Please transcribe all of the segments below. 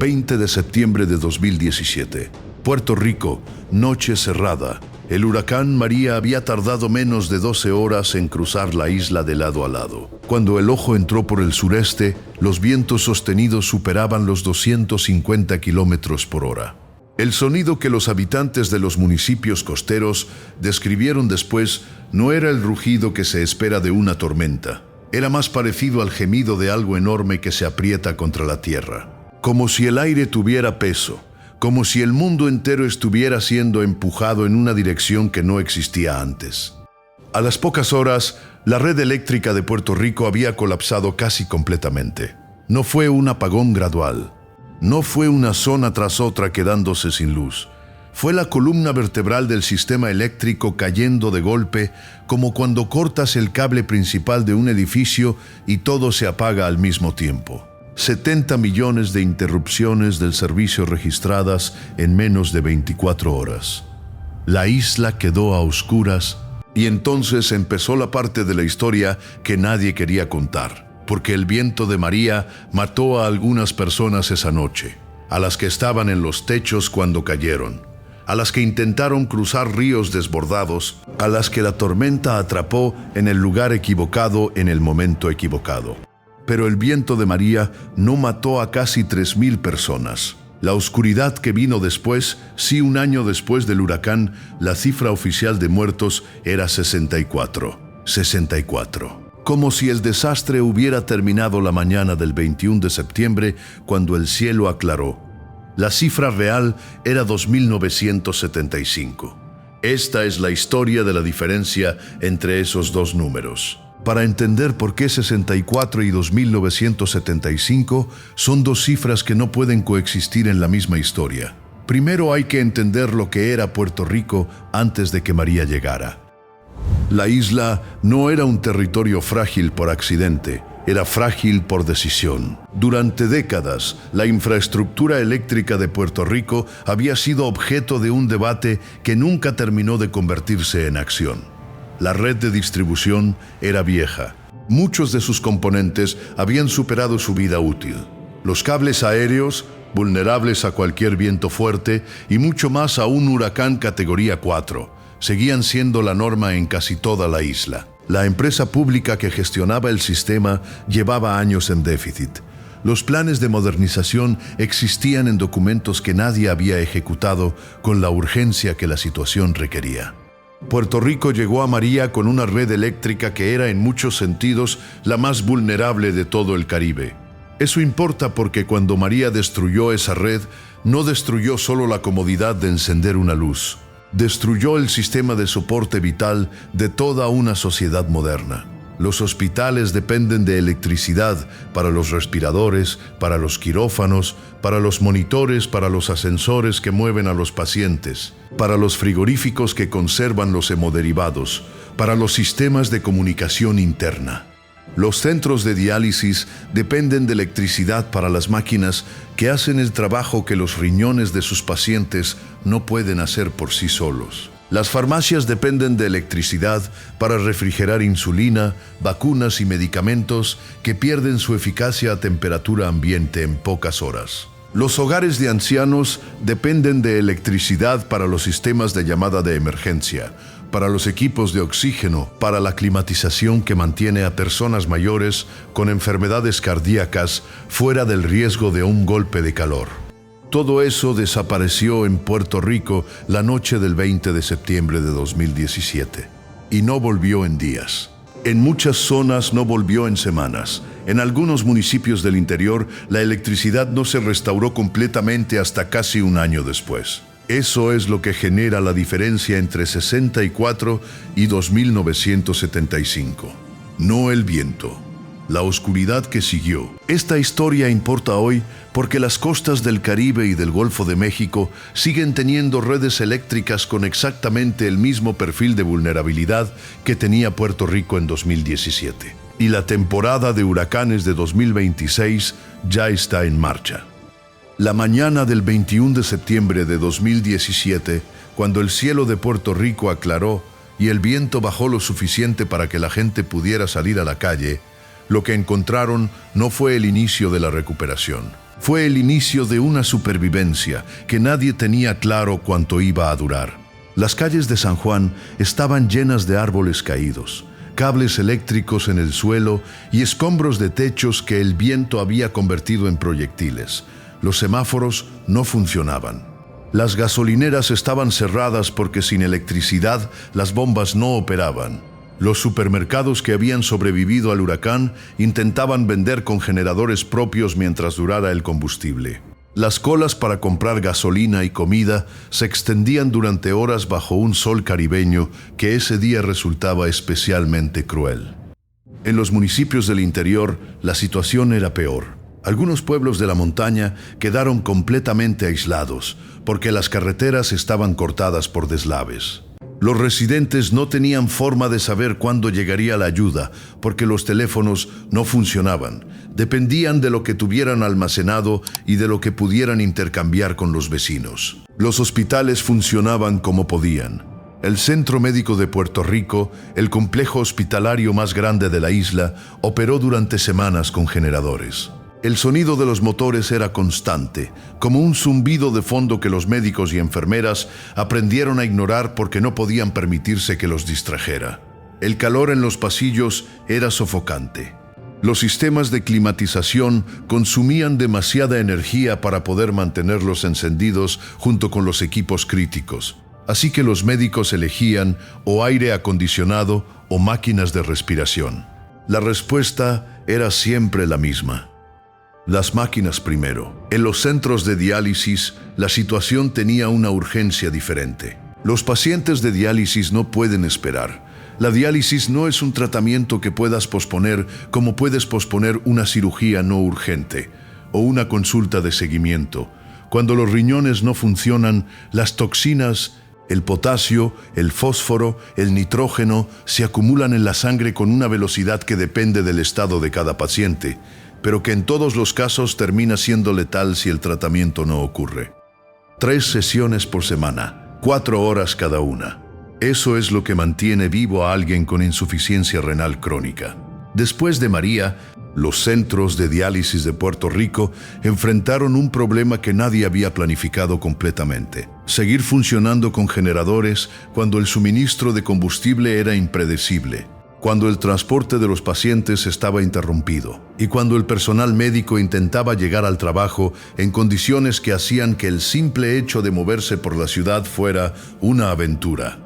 20 de septiembre de 2017. Puerto Rico, noche cerrada. El huracán María había tardado menos de 12 horas en cruzar la isla de lado a lado. Cuando el ojo entró por el sureste, los vientos sostenidos superaban los 250 kilómetros por hora. El sonido que los habitantes de los municipios costeros describieron después no era el rugido que se espera de una tormenta. Era más parecido al gemido de algo enorme que se aprieta contra la tierra. Como si el aire tuviera peso, como si el mundo entero estuviera siendo empujado en una dirección que no existía antes. A las pocas horas, la red eléctrica de Puerto Rico había colapsado casi completamente. No fue un apagón gradual. No fue una zona tras otra quedándose sin luz. Fue la columna vertebral del sistema eléctrico cayendo de golpe, como cuando cortas el cable principal de un edificio y todo se apaga al mismo tiempo. 70 millones de interrupciones del servicio registradas en menos de 24 horas. La isla quedó a oscuras y entonces empezó la parte de la historia que nadie quería contar, porque el viento de María mató a algunas personas esa noche, a las que estaban en los techos cuando cayeron, a las que intentaron cruzar ríos desbordados, a las que la tormenta atrapó en el lugar equivocado en el momento equivocado. Pero el viento de María no mató a casi 3,000 personas. La oscuridad que vino después, sí, un año después del huracán, la cifra oficial de muertos era 64. 64. Como si el desastre hubiera terminado la mañana del 21 de septiembre, cuando el cielo aclaró. La cifra real era 2.975. Esta es la historia de la diferencia entre esos dos números. Para entender por qué 64 y 2.975 son dos cifras que no pueden coexistir en la misma historia. Primero hay que entender lo que era Puerto Rico antes de que María llegara. La isla no era un territorio frágil por accidente, era frágil por decisión. Durante décadas, la infraestructura eléctrica de Puerto Rico había sido objeto de un debate que nunca terminó de convertirse en acción. La red de distribución era vieja. Muchos de sus componentes habían superado su vida útil. Los cables aéreos, vulnerables a cualquier viento fuerte y mucho más a un huracán categoría 4, seguían siendo la norma en casi toda la isla. La empresa pública que gestionaba el sistema llevaba años en déficit. Los planes de modernización existían en documentos que nadie había ejecutado con la urgencia que la situación requería. Puerto Rico llegó a María con una red eléctrica que era en muchos sentidos la más vulnerable de todo el Caribe. Eso importa porque cuando María destruyó esa red, no destruyó solo la comodidad de encender una luz. Destruyó el sistema de soporte vital de toda una sociedad moderna. Los hospitales dependen de electricidad para los respiradores, para los quirófanos, para los monitores, para los ascensores que mueven a los pacientes, para los frigoríficos que conservan los hemoderivados, para los sistemas de comunicación interna. Los centros de diálisis dependen de electricidad para las máquinas que hacen el trabajo que los riñones de sus pacientes no pueden hacer por sí solos. Las farmacias dependen de electricidad para refrigerar insulina, vacunas y medicamentos que pierden su eficacia a temperatura ambiente en pocas horas. Los hogares de ancianos dependen de electricidad para los sistemas de llamada de emergencia, para los equipos de oxígeno, para la climatización que mantiene a personas mayores con enfermedades cardíacas fuera del riesgo de un golpe de calor. Todo eso desapareció en Puerto Rico la noche del 20 de septiembre de 2017 y no volvió en días. En muchas zonas no volvió en semanas. En algunos municipios del interior, la electricidad no se restauró completamente hasta casi un año después. Eso es lo que genera la diferencia entre 64 y 2.975. No el viento. La oscuridad que siguió. Esta historia importa hoy porque las costas del Caribe y del Golfo de México siguen teniendo redes eléctricas con exactamente el mismo perfil de vulnerabilidad que tenía Puerto Rico en 2017. Y la temporada de huracanes de 2026 ya está en marcha. La mañana del 21 de septiembre de 2017, cuando el cielo de Puerto Rico aclaró y el viento bajó lo suficiente para que la gente pudiera salir a la calle, lo que encontraron no fue el inicio de la recuperación. Fue el inicio de una supervivencia que nadie tenía claro cuánto iba a durar. Las calles de San Juan estaban llenas de árboles caídos, cables eléctricos en el suelo y escombros de techos que el viento había convertido en proyectiles. Los semáforos no funcionaban. Las gasolineras estaban cerradas porque sin electricidad las bombas no operaban. Los supermercados que habían sobrevivido al huracán intentaban vender con generadores propios mientras durara el combustible. Las colas para comprar gasolina y comida se extendían durante horas bajo un sol caribeño que ese día resultaba especialmente cruel. En los municipios del interior, la situación era peor. Algunos pueblos de la montaña quedaron completamente aislados porque las carreteras estaban cortadas por deslaves. Los residentes no tenían forma de saber cuándo llegaría la ayuda porque los teléfonos no funcionaban. Dependían de lo que tuvieran almacenado y de lo que pudieran intercambiar con los vecinos. Los hospitales funcionaban como podían. El Centro Médico de Puerto Rico, el complejo hospitalario más grande de la isla, operó durante semanas con generadores. El sonido de los motores era constante, como un zumbido de fondo que los médicos y enfermeras aprendieron a ignorar porque no podían permitirse que los distrajera. El calor en los pasillos era sofocante. Los sistemas de climatización consumían demasiada energía para poder mantenerlos encendidos junto con los equipos críticos. Así que los médicos elegían o aire acondicionado o máquinas de respiración. La respuesta era siempre la misma. Las máquinas primero. En los centros de diálisis, la situación tenía una urgencia diferente. Los pacientes de diálisis no pueden esperar. La diálisis no es un tratamiento que puedas posponer como puedes posponer una cirugía no urgente o una consulta de seguimiento. Cuando los riñones no funcionan, las toxinas, el potasio, el fósforo, el nitrógeno se acumulan en la sangre con una velocidad que depende del estado de cada paciente, pero que en todos los casos termina siendo letal si el tratamiento no ocurre. 3 sesiones por semana, 4 horas cada una. Eso es lo que mantiene vivo a alguien con insuficiencia renal crónica. Después de María, los centros de diálisis de Puerto Rico enfrentaron un problema que nadie había planificado completamente. Seguir funcionando con generadores cuando el suministro de combustible era impredecible, cuando el transporte de los pacientes estaba interrumpido y cuando el personal médico intentaba llegar al trabajo en condiciones que hacían que el simple hecho de moverse por la ciudad fuera una aventura.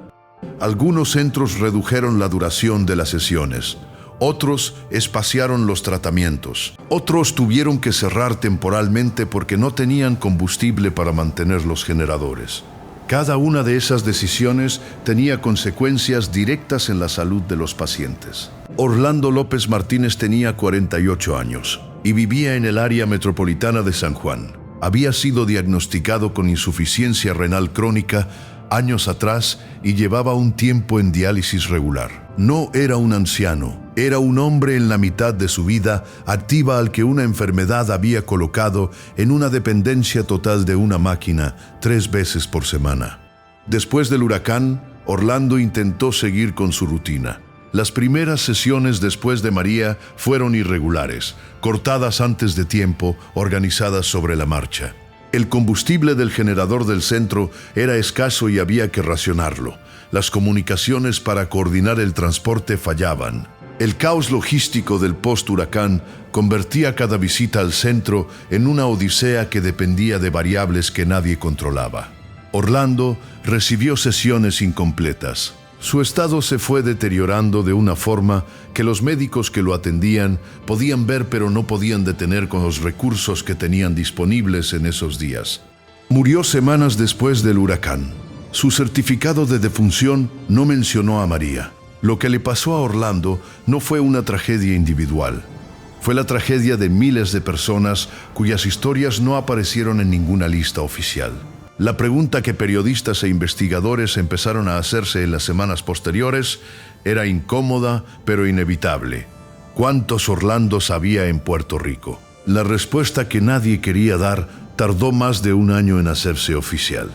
Algunos centros redujeron la duración de las sesiones, otros espaciaron los tratamientos, otros tuvieron que cerrar temporalmente porque no tenían combustible para mantener los generadores. Cada una de esas decisiones tenía consecuencias directas en la salud de los pacientes. Orlando López Martínez tenía 48 años y vivía en el área metropolitana de San Juan. Había sido diagnosticado con insuficiencia renal crónica años atrás y llevaba un tiempo en diálisis regular. No era un anciano, era un hombre en la mitad de su vida, activa al que una enfermedad había colocado en una dependencia total de una máquina 3 veces por semana. Después del huracán, Orlando intentó seguir con su rutina. Las primeras sesiones después de María fueron irregulares, cortadas antes de tiempo, organizadas sobre la marcha. El combustible del generador del centro era escaso y había que racionarlo. Las comunicaciones para coordinar el transporte fallaban. El caos logístico del post-huracán convertía cada visita al centro en una odisea que dependía de variables que nadie controlaba. Orlando recibió sesiones incompletas. Su estado se fue deteriorando de una forma que los médicos que lo atendían podían ver pero no podían detener con los recursos que tenían disponibles en esos días. Murió semanas después del huracán. Su certificado de defunción no mencionó a María. Lo que le pasó a Orlando no fue una tragedia individual. Fue la tragedia de miles de personas cuyas historias no aparecieron en ninguna lista oficial. La pregunta que periodistas e investigadores empezaron a hacerse en las semanas posteriores era incómoda pero inevitable. ¿Cuántos Orlandos había en Puerto Rico? La respuesta que nadie quería dar tardó más de un año en hacerse oficial.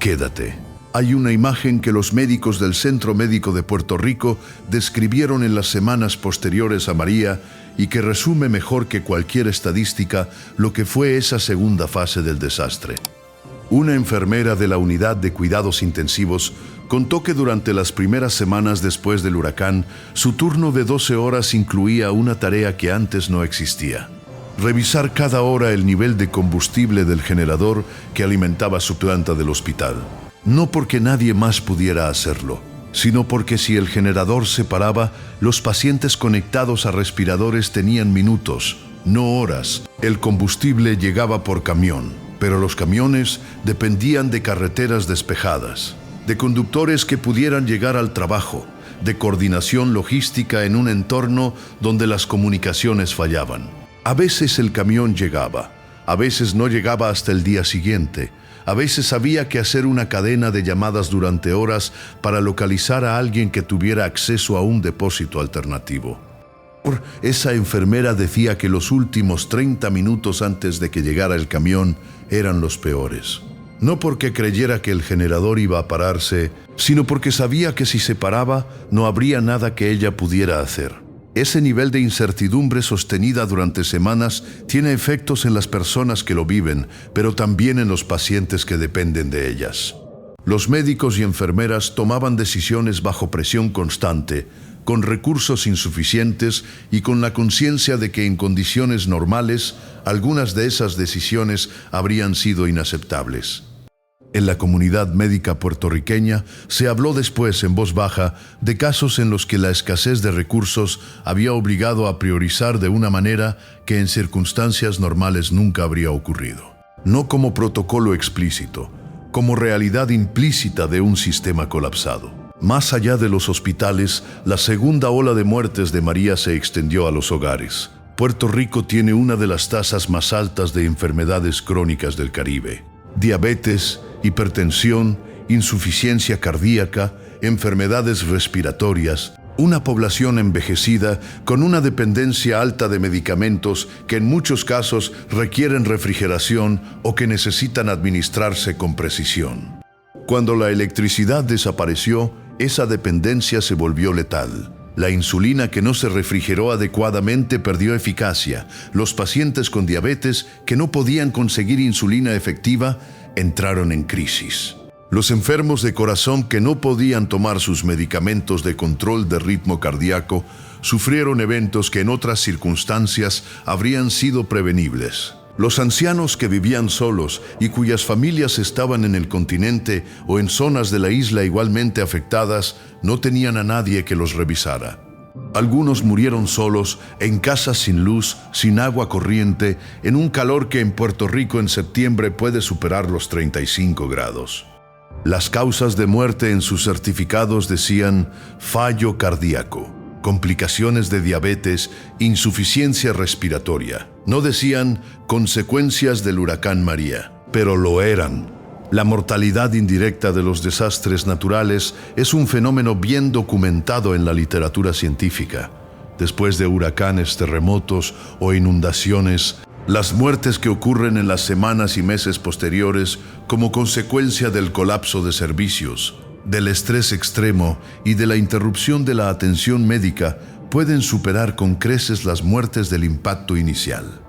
Quédate. Hay una imagen que los médicos del Centro Médico de Puerto Rico describieron en las semanas posteriores a María y que resume mejor que cualquier estadística lo que fue esa segunda fase del desastre. Una enfermera de la unidad de cuidados intensivos contó que durante las primeras semanas después del huracán, su turno de 12 horas incluía una tarea que antes no existía: revisar cada hora el nivel de combustible del generador que alimentaba su planta del hospital. No porque nadie más pudiera hacerlo, sino porque si el generador se paraba, los pacientes conectados a respiradores tenían minutos, no horas. El combustible llegaba por camión, pero los camiones dependían de carreteras despejadas, de conductores que pudieran llegar al trabajo, de coordinación logística en un entorno donde las comunicaciones fallaban. A veces el camión llegaba, a veces no llegaba hasta el día siguiente. A veces había que hacer una cadena de llamadas durante horas para localizar a alguien que tuviera acceso a un depósito alternativo. Esa enfermera decía que los últimos 30 minutos antes de que llegara el camión eran los peores. No porque creyera que el generador iba a pararse, sino porque sabía que si se paraba no habría nada que ella pudiera hacer. Ese nivel de incertidumbre sostenida durante semanas tiene efectos en las personas que lo viven, pero también en los pacientes que dependen de ellas. Los médicos y enfermeras tomaban decisiones bajo presión constante, con recursos insuficientes y con la conciencia de que en condiciones normales algunas de esas decisiones habrían sido inaceptables. En la comunidad médica puertorriqueña se habló después en voz baja de casos en los que la escasez de recursos había obligado a priorizar de una manera que en circunstancias normales nunca habría ocurrido. No como protocolo explícito, como realidad implícita de un sistema colapsado. Más allá de los hospitales, la segunda ola de muertes de María se extendió a los hogares. Puerto Rico tiene una de las tasas más altas de enfermedades crónicas del Caribe. Diabetes, hipertensión, insuficiencia cardíaca, enfermedades respiratorias, una población envejecida con una dependencia alta de medicamentos que en muchos casos requieren refrigeración o que necesitan administrarse con precisión. Cuando la electricidad desapareció, esa dependencia se volvió letal. La insulina que no se refrigeró adecuadamente perdió eficacia. Los pacientes con diabetes que no podían conseguir insulina efectiva entraron en crisis. Los enfermos de corazón que no podían tomar sus medicamentos de control de ritmo cardíaco sufrieron eventos que en otras circunstancias habrían sido prevenibles. Los ancianos que vivían solos y cuyas familias estaban en el continente o en zonas de la isla igualmente afectadas no tenían a nadie que los revisara. Algunos murieron solos, en casas sin luz, sin agua corriente, en un calor que en Puerto Rico en septiembre puede superar los 35 grados. Las causas de muerte en sus certificados decían fallo cardíaco, complicaciones de diabetes, insuficiencia respiratoria. No decían consecuencias del huracán María, pero lo eran. La mortalidad indirecta de los desastres naturales es un fenómeno bien documentado en la literatura científica. Después de huracanes, terremotos o inundaciones, las muertes que ocurren en las semanas y meses posteriores como consecuencia del colapso de servicios, del estrés extremo y de la interrupción de la atención médica pueden superar con creces las muertes del impacto inicial.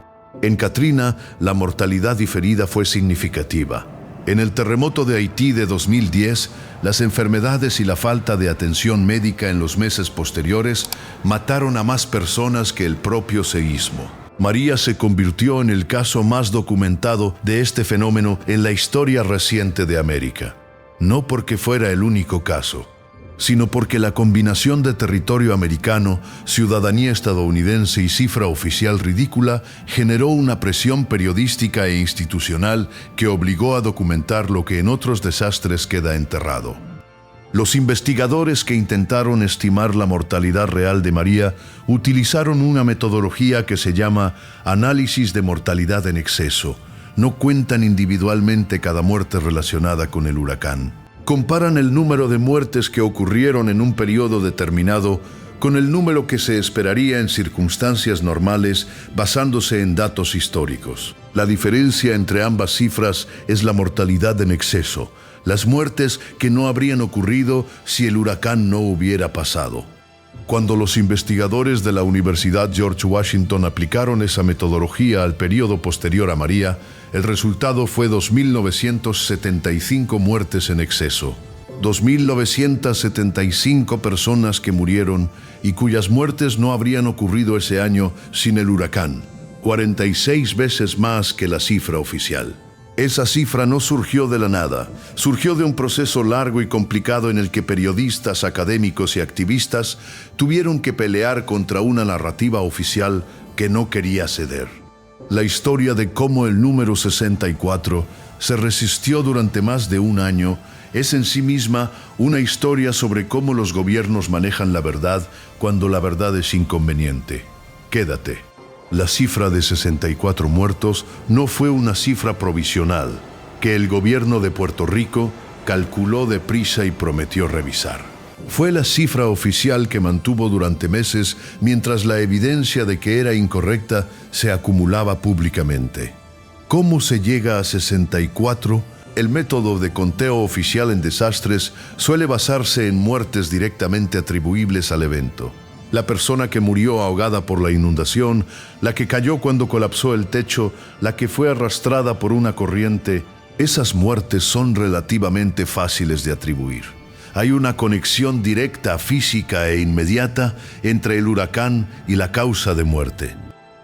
En Katrina, la mortalidad diferida fue significativa. En el terremoto de Haití de 2010, las enfermedades y la falta de atención médica en los meses posteriores mataron a más personas que el propio seísmo. María se convirtió en el caso más documentado de este fenómeno en la historia reciente de América. No porque fuera el único caso, sino porque la combinación de territorio americano, ciudadanía estadounidense y cifra oficial ridícula generó una presión periodística e institucional que obligó a documentar lo que en otros desastres queda enterrado. Los investigadores que intentaron estimar la mortalidad real de María utilizaron una metodología que se llama análisis de mortalidad en exceso. No cuentan individualmente cada muerte relacionada con el huracán. Comparan el número de muertes que ocurrieron en un periodo determinado con el número que se esperaría en circunstancias normales basándose en datos históricos. La diferencia entre ambas cifras es la mortalidad en exceso, las muertes que no habrían ocurrido si el huracán no hubiera pasado. Cuando los investigadores de la Universidad George Washington aplicaron esa metodología al periodo posterior a María, el resultado fue 2.975 muertes en exceso. 2.975 personas que murieron y cuyas muertes no habrían ocurrido ese año sin el huracán. 46 veces más que la cifra oficial. Esa cifra no surgió de la nada, surgió de un proceso largo y complicado en el que periodistas, académicos y activistas tuvieron que pelear contra una narrativa oficial que no quería ceder. La historia de cómo el número 64 se resistió durante más de un año es en sí misma una historia sobre cómo los gobiernos manejan la verdad cuando la verdad es inconveniente. Quédate. La cifra de 64 muertos no fue una cifra provisional que el gobierno de Puerto Rico calculó deprisa y prometió revisar. Fue la cifra oficial que mantuvo durante meses mientras la evidencia de que era incorrecta se acumulaba públicamente. ¿Cómo se llega a 64? El método de conteo oficial en desastres suele basarse en muertes directamente atribuibles al evento. La persona que murió ahogada por la inundación, la que cayó cuando colapsó el techo, la que fue arrastrada por una corriente, esas muertes son relativamente fáciles de atribuir. Hay una conexión directa, física e inmediata entre el huracán y la causa de muerte.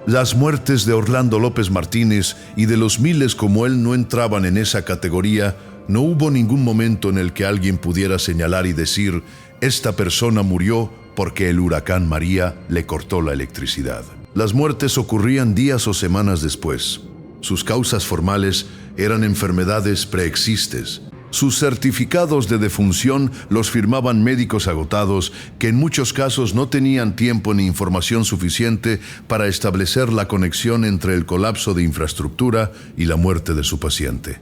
Las muertes de Orlando López Martínez y de los miles como él no entraban en esa categoría. No hubo ningún momento en el que alguien pudiera señalar y decir, esta persona murió porque el huracán María le cortó la electricidad. Las muertes ocurrían días o semanas después. Sus causas formales eran enfermedades preexistentes. Sus certificados de defunción los firmaban médicos agotados que en muchos casos no tenían tiempo ni información suficiente para establecer la conexión entre el colapso de infraestructura y la muerte de su paciente.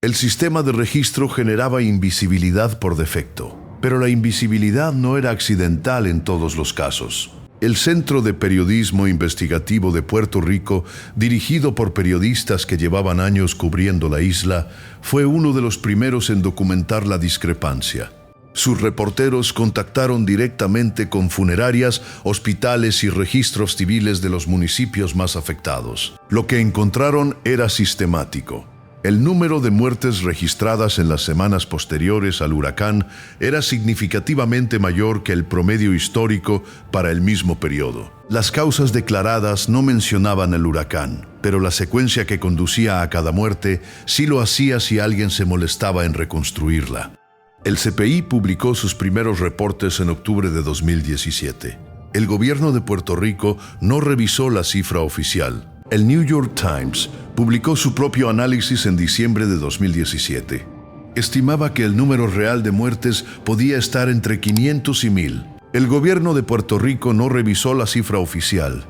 El sistema de registro generaba invisibilidad por defecto. Pero la invisibilidad no era accidental en todos los casos. El Centro de Periodismo Investigativo de Puerto Rico, dirigido por periodistas que llevaban años cubriendo la isla, fue uno de los primeros en documentar la discrepancia. Sus reporteros contactaron directamente con funerarias, hospitales y registros civiles de los municipios más afectados. Lo que encontraron era sistemático. El número de muertes registradas en las semanas posteriores al huracán era significativamente mayor que el promedio histórico para el mismo periodo. Las causas declaradas no mencionaban el huracán, pero la secuencia que conducía a cada muerte sí lo hacía si alguien se molestaba en reconstruirla. El CPI publicó sus primeros reportes en octubre de 2017. El gobierno de Puerto Rico no revisó la cifra oficial. El New York Times publicó su propio análisis en diciembre de 2017. Estimaba que el número real de muertes podía estar entre 500 y 1,000. El gobierno de Puerto Rico no revisó la cifra oficial.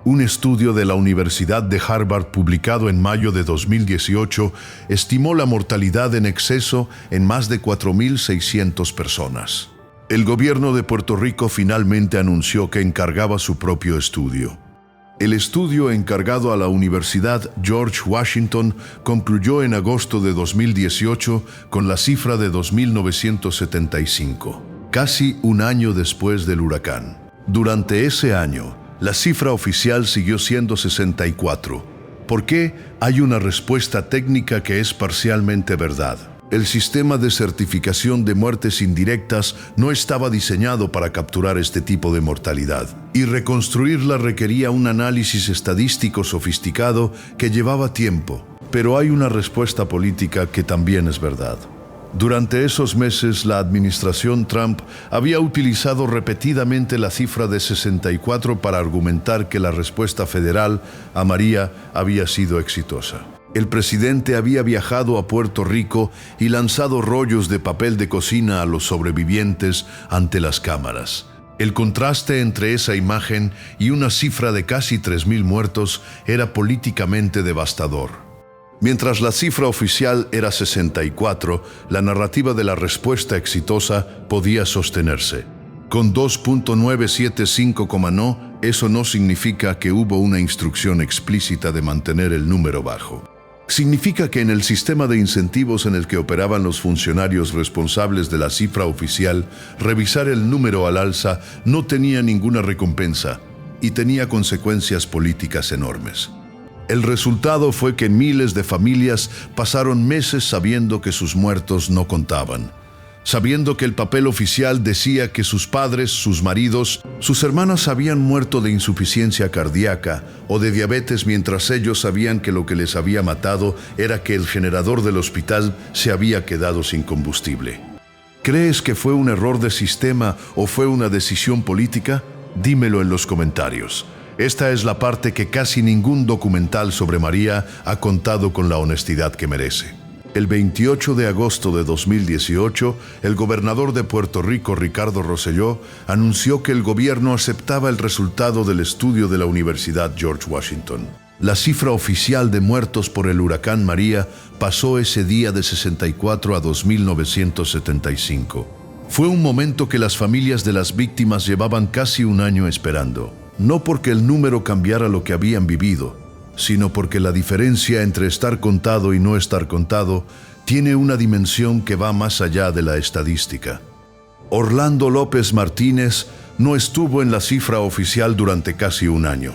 Un estudio de la Universidad de Harvard publicado en mayo de 2018 estimó la mortalidad en exceso en más de 4.600 personas. El gobierno de Puerto Rico finalmente anunció que encargaba su propio estudio. El estudio encargado a la Universidad George Washington concluyó en agosto de 2018 con la cifra de 2.975, casi un año después del huracán. Durante ese año, la cifra oficial siguió siendo 64. ¿Por qué? Hay una respuesta técnica que es parcialmente verdad. El sistema de certificación de muertes indirectas no estaba diseñado para capturar este tipo de mortalidad, y reconstruirla requería un análisis estadístico sofisticado que llevaba tiempo. Pero hay una respuesta política que también es verdad. Durante esos meses, la administración Trump había utilizado repetidamente la cifra de 64 para argumentar que la respuesta federal a María había sido exitosa. El presidente había viajado a Puerto Rico y lanzado rollos de papel de cocina a los sobrevivientes ante las cámaras. El contraste entre esa imagen y una cifra de casi 3,000 muertos era políticamente devastador. Mientras la cifra oficial era 64, la narrativa de la respuesta exitosa podía sostenerse. Con 2.975, eso no significa que hubo una instrucción explícita de mantener el número bajo. Significa que en el sistema de incentivos en el que operaban los funcionarios responsables de la cifra oficial, revisar el número al alza no tenía ninguna recompensa y tenía consecuencias políticas enormes. El resultado fue que miles de familias pasaron meses sabiendo que sus muertos no contaban, sabiendo que el papel oficial decía que sus padres, sus maridos, sus hermanas habían muerto de insuficiencia cardíaca o de diabetes, mientras ellos sabían que lo que les había matado era que el generador del hospital se había quedado sin combustible. ¿Crees que fue un error de sistema o fue una decisión política? Dímelo en los comentarios. Esta es la parte que casi ningún documental sobre María ha contado con la honestidad que merece. El 28 de agosto de 2018, el gobernador de Puerto Rico, Ricardo Rosselló, anunció que el gobierno aceptaba el resultado del estudio de la Universidad George Washington. La cifra oficial de muertos por el huracán María pasó ese día de 64 a 2.975. Fue un momento que las familias de las víctimas llevaban casi un año esperando. No porque el número cambiara lo que habían vivido, sino porque la diferencia entre estar contado y no estar contado tiene una dimensión que va más allá de la estadística. Orlando López Martínez no estuvo en la cifra oficial durante casi un año.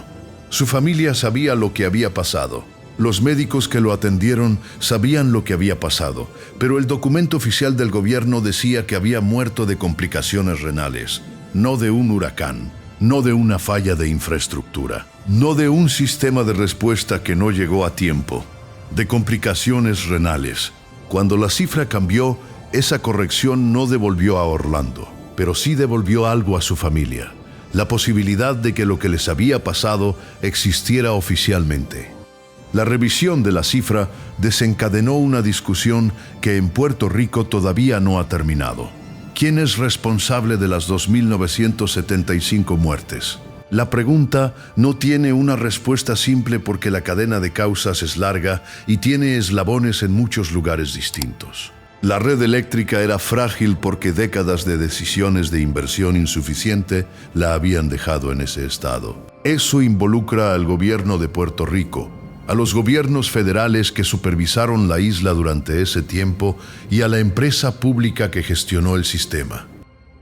Su familia sabía lo que había pasado. Los médicos que lo atendieron sabían lo que había pasado, pero el documento oficial del gobierno decía que había muerto de complicaciones renales, no de un huracán. No de una falla de infraestructura, no de un sistema de respuesta que no llegó a tiempo, de complicaciones renales. Cuando la cifra cambió, esa corrección no devolvió a Orlando, pero sí devolvió algo a su familia, la posibilidad de que lo que les había pasado existiera oficialmente. La revisión de la cifra desencadenó una discusión que en Puerto Rico todavía no ha terminado. ¿Quién es responsable de las 2.975 muertes? La pregunta no tiene una respuesta simple porque la cadena de causas es larga y tiene eslabones en muchos lugares distintos. La red eléctrica era frágil porque décadas de decisiones de inversión insuficiente la habían dejado en ese estado. Eso involucra al gobierno de Puerto Rico, a los gobiernos federales que supervisaron la isla durante ese tiempo y a la empresa pública que gestionó el sistema.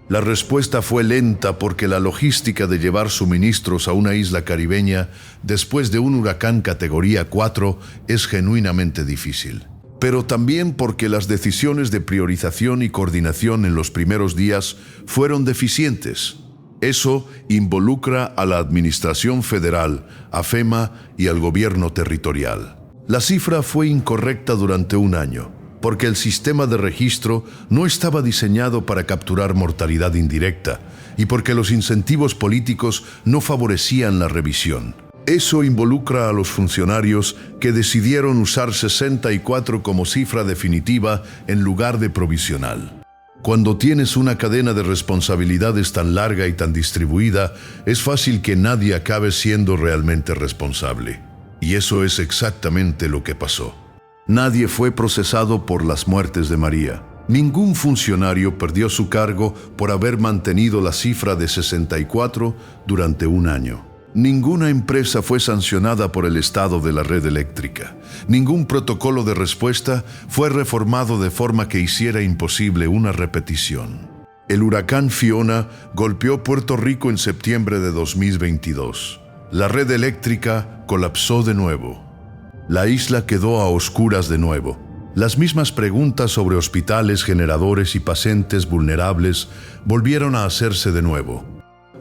La respuesta fue lenta porque la logística de llevar suministros a una isla caribeña después de un huracán categoría 4 es genuinamente difícil. Pero también porque las decisiones de priorización y coordinación en los primeros días fueron deficientes. Eso involucra a la Administración Federal, a FEMA y al gobierno territorial. La cifra fue incorrecta durante un año, porque el sistema de registro no estaba diseñado para capturar mortalidad indirecta y porque los incentivos políticos no favorecían la revisión. Eso involucra a los funcionarios que decidieron usar 64 como cifra definitiva en lugar de provisional. Cuando tienes una cadena de responsabilidades tan larga y tan distribuida, es fácil que nadie acabe siendo realmente responsable. Y eso es exactamente lo que pasó. Nadie fue procesado por las muertes de María. Ningún funcionario perdió su cargo por haber mantenido la cifra de 64 durante un año. Ninguna empresa fue sancionada por el estado de la red eléctrica. Ningún protocolo de respuesta fue reformado de forma que hiciera imposible una repetición. El huracán Fiona golpeó Puerto Rico en septiembre de 2022. La red eléctrica colapsó de nuevo. La isla quedó a oscuras de nuevo. Las mismas preguntas sobre hospitales, generadores y pacientes vulnerables volvieron a hacerse de nuevo.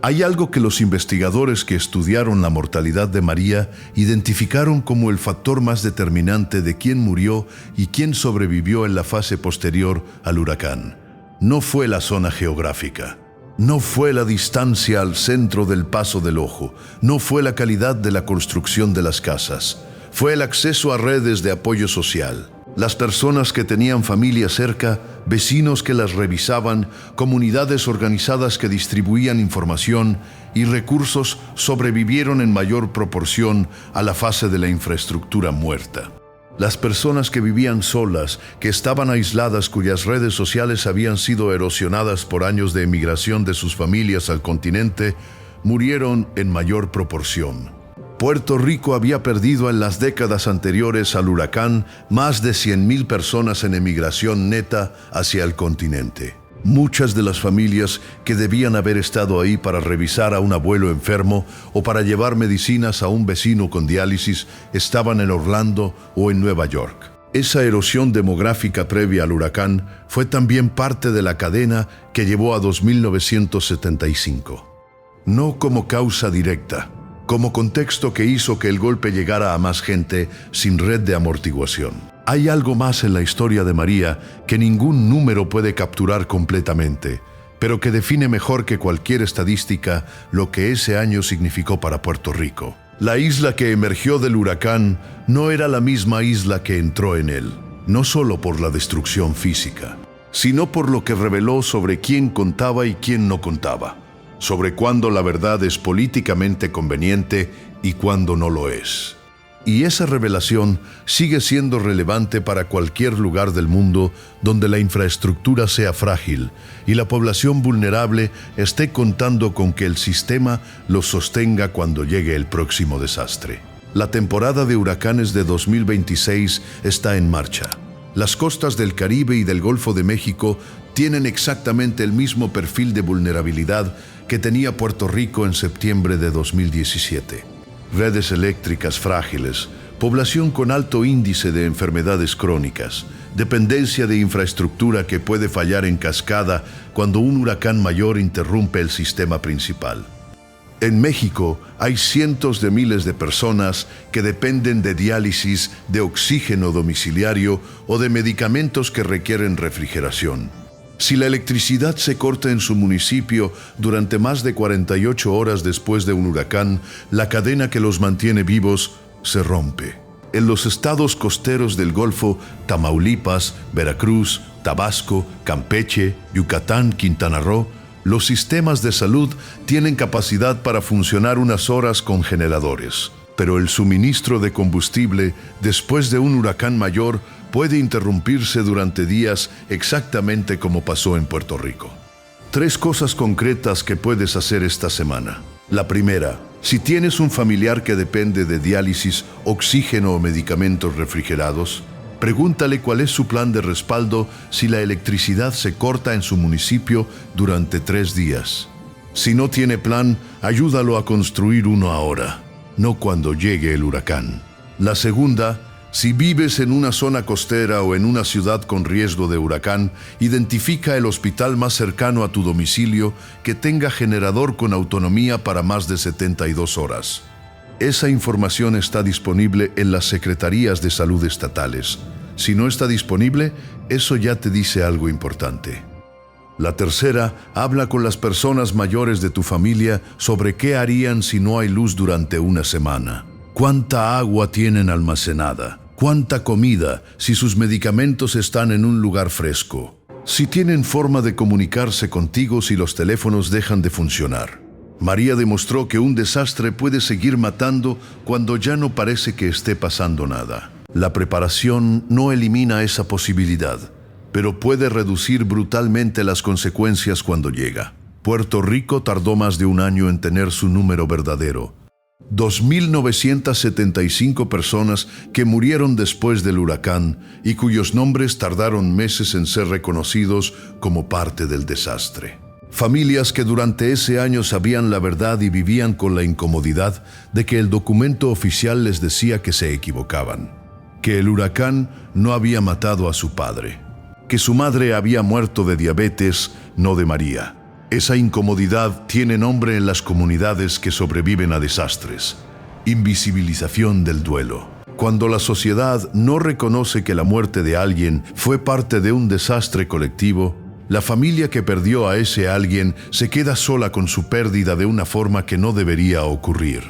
Hay algo que los investigadores que estudiaron la mortalidad de María identificaron como el factor más determinante de quién murió y quién sobrevivió en la fase posterior al huracán. No fue la zona geográfica, no fue la distancia al centro del paso del ojo, no fue la calidad de la construcción de las casas, fue el acceso a redes de apoyo social. Las personas que tenían familia cerca, vecinos que las revisaban, comunidades organizadas que distribuían información y recursos sobrevivieron en mayor proporción a la fase de la infraestructura muerta. Las personas que vivían solas, que estaban aisladas, cuyas redes sociales habían sido erosionadas por años de emigración de sus familias al continente, murieron en mayor proporción. Puerto Rico había perdido en las décadas anteriores al huracán más de 100,000 personas en emigración neta hacia el continente. Muchas de las familias que debían haber estado ahí para revisar a un abuelo enfermo o para llevar medicinas a un vecino con diálisis estaban en Orlando o en Nueva York. Esa erosión demográfica previa al huracán fue también parte de la cadena que llevó a 2975. No como causa directa, como contexto que hizo que el golpe llegara a más gente sin red de amortiguación. Hay algo más en la historia de María que ningún número puede capturar completamente, pero que define mejor que cualquier estadística lo que ese año significó para Puerto Rico. La isla que emergió del huracán no era la misma isla que entró en él, no solo por la destrucción física, sino por lo que reveló sobre quién contaba y quién no contaba, sobre cuándo la verdad es políticamente conveniente y cuándo no lo es. Y esa revelación sigue siendo relevante para cualquier lugar del mundo donde la infraestructura sea frágil y la población vulnerable esté contando con que el sistema los sostenga cuando llegue el próximo desastre. La temporada de huracanes de 2026 está en marcha. Las costas del Caribe y del Golfo de México tienen exactamente el mismo perfil de vulnerabilidad que tenía Puerto Rico en septiembre de 2017. Redes eléctricas frágiles, población con alto índice de enfermedades crónicas, dependencia de infraestructura que puede fallar en cascada cuando un huracán mayor interrumpe el sistema principal. En México hay cientos de miles de personas que dependen de diálisis, de oxígeno domiciliario o de medicamentos que requieren refrigeración. Si la electricidad se corta en su municipio durante más de 48 horas después de un huracán, la cadena que los mantiene vivos se rompe. En los estados costeros del Golfo, Tamaulipas, Veracruz, Tabasco, Campeche, Yucatán, Quintana Roo, los sistemas de salud tienen capacidad para funcionar unas horas con generadores. Pero el suministro de combustible después de un huracán mayor puede interrumpirse durante días exactamente como pasó en Puerto Rico. 3 cosas concretas que puedes hacer esta semana. La primera, si tienes un familiar que depende de diálisis, oxígeno o medicamentos refrigerados, pregúntale cuál es su plan de respaldo si la electricidad se corta en su municipio durante 3 días. Si no tiene plan, ayúdalo a construir uno ahora, no cuando llegue el huracán. La segunda, si vives en una zona costera o en una ciudad con riesgo de huracán, identifica el hospital más cercano a tu domicilio que tenga generador con autonomía para más de 72 horas. Esa información está disponible en las secretarías de salud estatales. Si no está disponible, eso ya te dice algo importante. La tercera, habla con las personas mayores de tu familia sobre qué harían si no hay luz durante una semana. ¿Cuánta agua tienen almacenada? ¿Cuánta comida si sus medicamentos están en un lugar fresco? Si tienen forma de comunicarse contigo si los teléfonos dejan de funcionar. María demostró que un desastre puede seguir matando cuando ya no parece que esté pasando nada. La preparación no elimina esa posibilidad, pero puede reducir brutalmente las consecuencias cuando llega. Puerto Rico tardó más de un año en tener su número verdadero. 2.975 personas que murieron después del huracán y cuyos nombres tardaron meses en ser reconocidos como parte del desastre. Familias que durante ese año sabían la verdad y vivían con la incomodidad de que el documento oficial les decía que se equivocaban, que el huracán no había matado a su padre, que su madre había muerto de diabetes, no de María. Esa incomodidad tiene nombre en las comunidades que sobreviven a desastres: invisibilización del duelo. Cuando la sociedad no reconoce que la muerte de alguien fue parte de un desastre colectivo, la familia que perdió a ese alguien se queda sola con su pérdida de una forma que no debería ocurrir.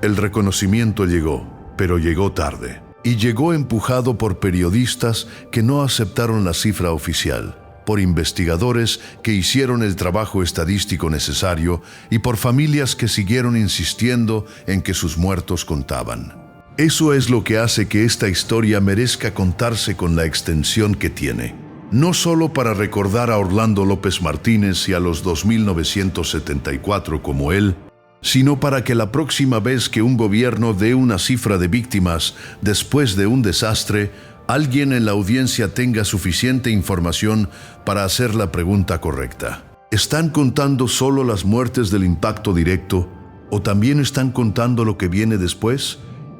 El reconocimiento llegó, pero llegó tarde. Y llegó empujado por periodistas que no aceptaron la cifra oficial, por investigadores que hicieron el trabajo estadístico necesario y por familias que siguieron insistiendo en que sus muertos contaban. Eso es lo que hace que esta historia merezca contarse con la extensión que tiene. No solo para recordar a Orlando López Martínez y a los 2.974 como él, sino para que la próxima vez que un gobierno dé una cifra de víctimas después de un desastre, alguien en la audiencia tenga suficiente información para hacer la pregunta correcta. ¿Están contando solo las muertes del impacto directo o también están contando lo que viene después?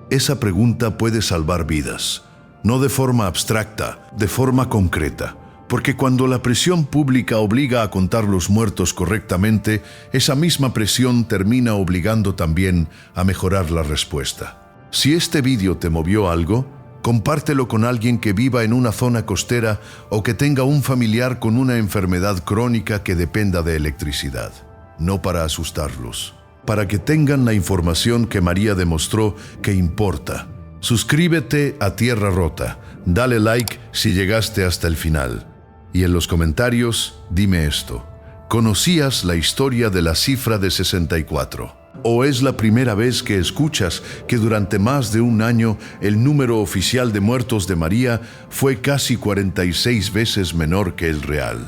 Esa pregunta puede salvar vidas, no de forma abstracta, de forma concreta. Porque cuando la presión pública obliga a contar los muertos correctamente, esa misma presión termina obligando también a mejorar la respuesta. Si este vídeo te movió algo, compártelo con alguien que viva en una zona costera o que tenga un familiar con una enfermedad crónica que dependa de electricidad. No para asustarlos, para que tengan la información que María demostró que importa. Suscríbete a Tierra Rota, dale like si llegaste hasta el final. Y en los comentarios, dime esto. ¿Conocías la historia de la cifra de 64? ¿O es la primera vez que escuchas que durante más de un año el número oficial de muertos de María fue casi 46 veces menor que el real?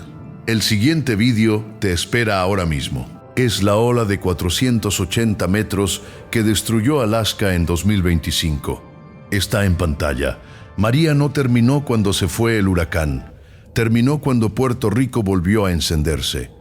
El siguiente vídeo te espera ahora mismo. Es la ola de 480 metros que destruyó Alaska en 2025. Está en pantalla. María no terminó cuando se fue el huracán. Terminó cuando Puerto Rico volvió a encenderse.